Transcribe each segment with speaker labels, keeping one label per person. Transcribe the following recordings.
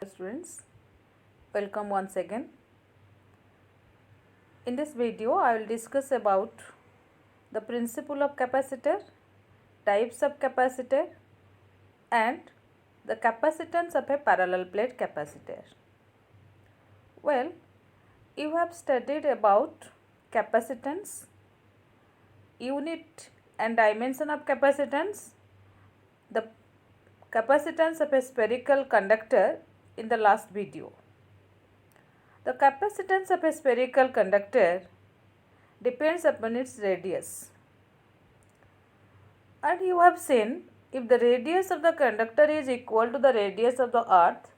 Speaker 1: Students, welcome once again. In this video I will discuss about the principle of capacitor, types of capacitor and the capacitance of a parallel plate capacitor. Well, you have studied about capacitance, unit and dimension of capacitance, the capacitance of a spherical conductor in the last video. The capacitance of a spherical conductor depends upon its radius. And you have seen, if the radius of the conductor is equal to the radius of the earth,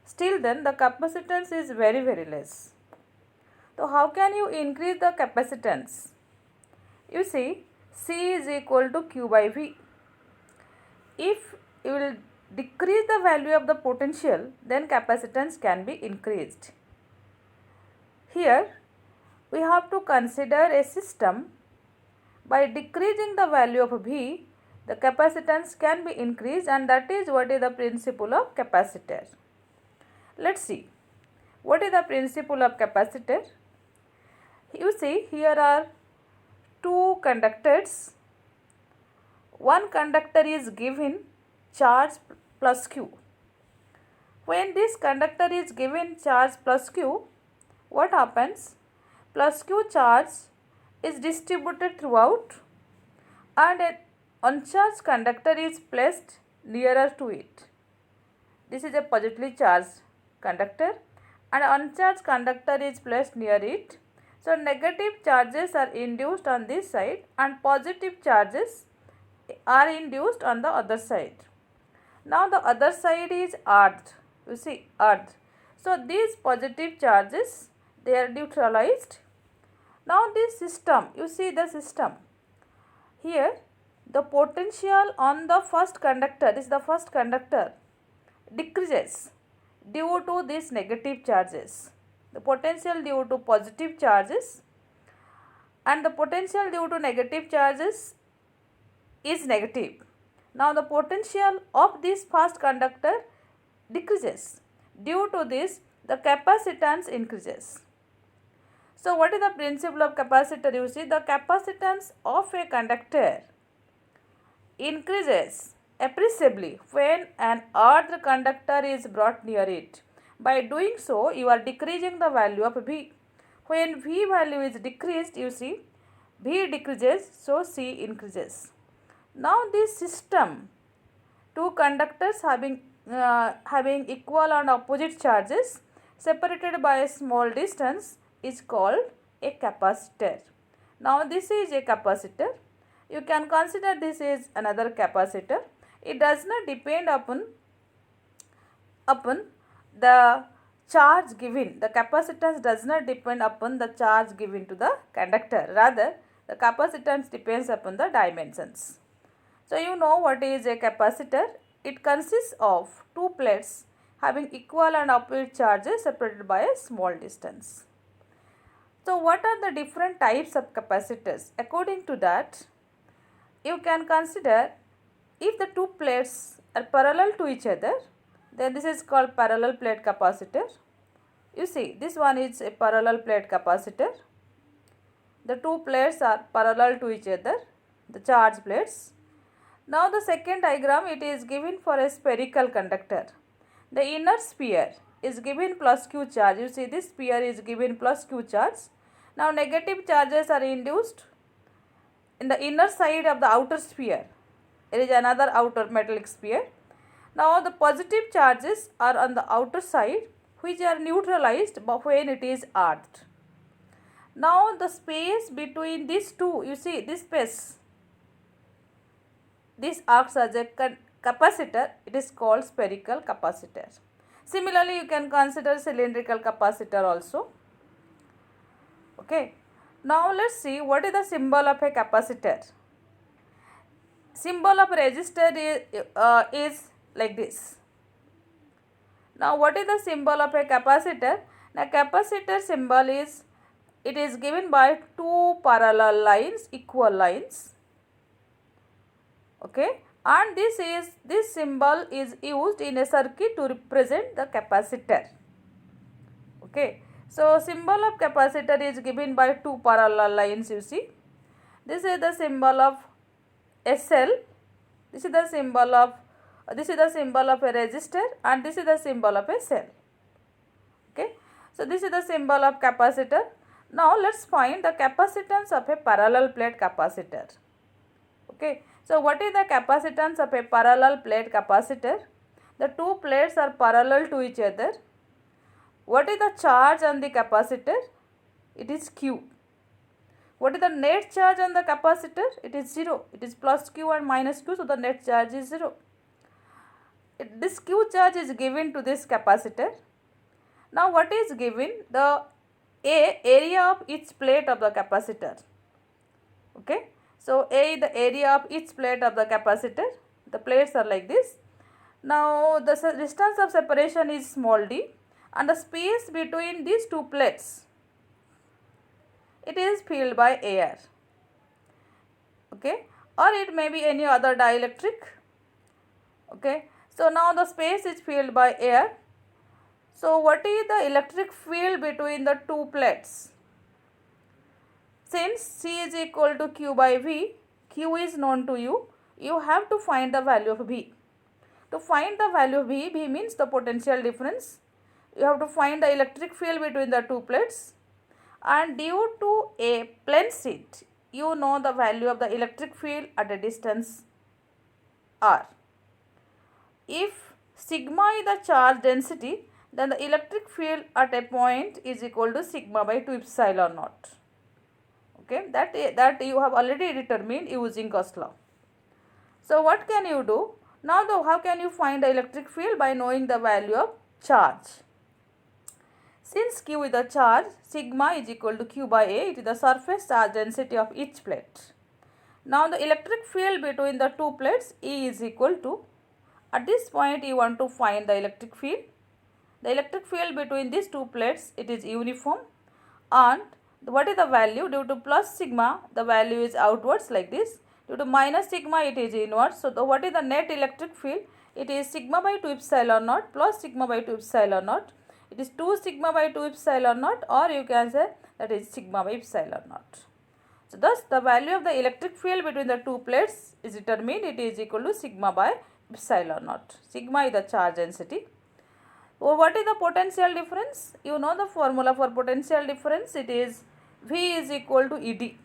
Speaker 1: still then the capacitance is very less. So how can you increase the capacitance? You see, C is equal to Q by V. If you will decrease the value of the potential, then capacitance can be increased. Here we have to consider a system. By decreasing the value of V, the capacitance can be increased, and that is what is the principle of capacitor. Let's see what is the principle of capacitor. You see, here are two conductors. One conductor is given charge plus Q. When this conductor is given charge plus Q, what happens? Plus Q charge is distributed throughout and an uncharged conductor is placed nearer to it. This is a positively charged conductor and uncharged conductor is placed near it. So negative charges are induced on this side and positive charges are induced on the other side. Now the other side is earth. You see, earth. So these positive charges, they are neutralized. Now this system, you see the system. Here the potential on the first conductor, this is the first conductor, decreases due to these negative charges. The potential due to positive charges and the potential due to negative charges is negative. Now the potential of this first conductor decreases. Due to this, the capacitance increases. So what is the principle of capacitor? You see, the capacitance of a conductor increases appreciably when an earth conductor is brought near it. By doing so, you are decreasing the value of V. When V value is decreased, you see, V decreases, so C increases. Now this system, two conductors having equal and opposite charges separated by a small distance is called a capacitor. Now this is a capacitor. You can consider this is another capacitor. It does not depend upon the charge given. The capacitance does not depend upon the charge given to the conductor. Rather, the capacitance depends upon the dimensions. So you know what is a capacitor. It consists of two plates having equal and opposite charges separated by a small distance. So what are the different types of capacitors? According to that, you can consider if the two plates are parallel to each other, then this is called parallel plate capacitor. You see, this one is a parallel plate capacitor. The two plates are parallel to each other, the charge plates. Now the second diagram, it is given for a spherical conductor. The inner sphere is given plus Q charge. You see, this sphere is given plus Q charge. Now negative charges are induced in the inner side of the outer sphere. There is another outer metallic sphere. Now the positive charges are on the outer side, which are neutralized when it is earthed. Now the space between these two, you see this space, this acts as a capacitor. It is called spherical capacitor. Similarly, you can consider cylindrical capacitor also. Okay. Now let's see what is the symbol of a capacitor. Symbol of resistor is like this. Now what is the symbol of a capacitor? The capacitor symbol is, it is given by two parallel lines, equal lines. Okay. and this symbol is used in a circuit to represent the capacitor. Okay, so symbol of capacitor is given by two parallel lines. You see, this is the symbol of SL, this is the symbol of a resistor, and this is the symbol of a cell. Okay, so this is the symbol of capacitor. Now let's find the capacitance of a parallel plate capacitor. Okay, so what is the capacitance of a parallel plate capacitor? The two plates are parallel to each other. What is the charge on the capacitor? It is Q. What is the net charge on the capacitor? It is 0. It is plus Q and minus Q, so the net charge is 0. This Q charge is given to this capacitor. Now what is given? The area of each plate of the capacitor. Okay, so A is the area of each plate of the capacitor. The plates are like this. Now the distance of separation is small d, and the space between these two plates, it is filled by air. Okay, or it may be any other dielectric. Okay, so now the space is filled by air. So what is the electric field between the two plates? Since C is equal to Q by V, Q is known to you, you have to find the value of V. To find the value of V, V means the potential difference. You have to find the electric field between the two plates, and due to a plane sheet, you know the value of the electric field at a distance r. If sigma is the charge density, then the electric field at a point is equal to sigma by 2 epsilon naught. Okay, that you have already determined using Gauss law. So what can you do? Now how can you find the electric field? By knowing the value of charge. Since Q is the charge, sigma is equal to Q by A, it is the surface charge density of each plate. Now the electric field between the two plates, E is equal to, at this point you want to find the electric field. The electric field between these two plates, it is uniform, and what is the value? Due to plus sigma, the value is outwards like this. Due to minus sigma, it is inwards. So what is the net electric field? It is sigma by 2 epsilon naught plus sigma by 2 epsilon naught. It is 2 sigma by 2 epsilon naught, or you can say that is sigma by epsilon naught. So thus the value of the electric field between the two plates is determined. It is equal to sigma by epsilon naught. Sigma is the charge density. So what is the potential difference? You know the formula for potential difference. It is V is equal to ED.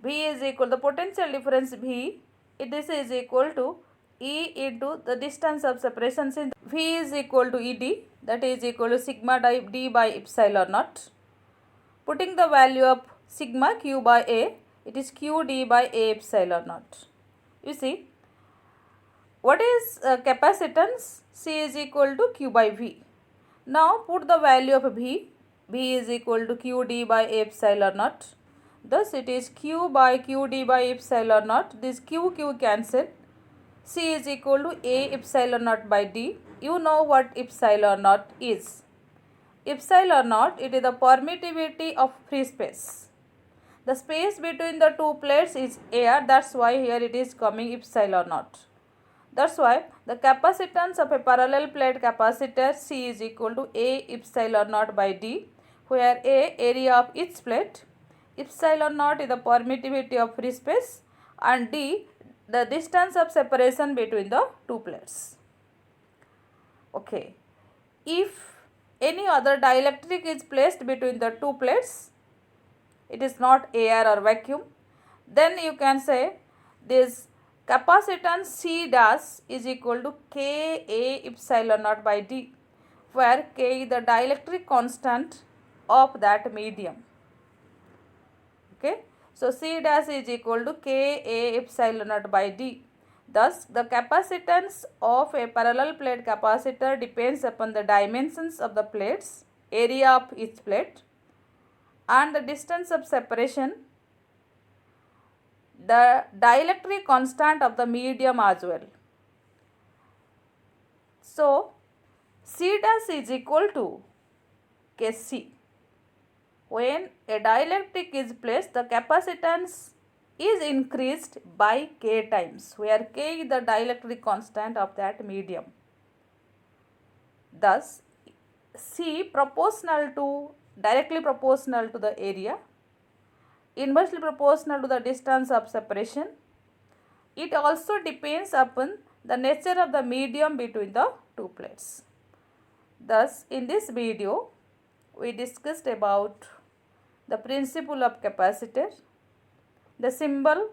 Speaker 1: V is equal to the potential difference V. This is equal to E into the distance of separation. Since V is equal to ED, that is equal to sigma d by epsilon naught. Putting the value of sigma Q by A, it is Q d by A epsilon naught. You see, what is capacitance? C is equal to Q by V. Now put the value of V. V is equal to Q d by A epsilon naught. Thus it is Q by Q d by epsilon naught. This Q cancel. C is equal to A epsilon naught by D. You know what epsilon naught is. Epsilon naught, it is the permittivity of free space. The space between the two plates is air. That's why here it is coming epsilon naught. That's why the capacitance of a parallel plate capacitor C is equal to A epsilon naught by D, where A area of each plate, epsilon naught is the permittivity of free space, and D the distance of separation between the two plates. Okay, if any other dielectric is placed between the two plates, it is not air or vacuum, then you can say this capacitance C dash is equal to K A epsilon naught by D, where K is the dielectric constant of that medium. Okay, so C dash is equal to K A epsilon naught by D. Thus, the capacitance of a parallel plate capacitor depends upon the dimensions of the plates, area of each plate, and the distance of separation, the dielectric constant of the medium as well. So, C dash is equal to Kc. When a dielectric is placed, the capacitance is increased by k times, where k is the dielectric constant of that medium. Thus C directly proportional to the area, inversely proportional to the distance of separation. It also depends upon the nature of the medium between the two plates. Thus, in this video, we discussed about the principle of capacitor, the symbol,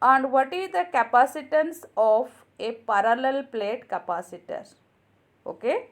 Speaker 1: and what is the capacitance of a parallel plate capacitor. Okay.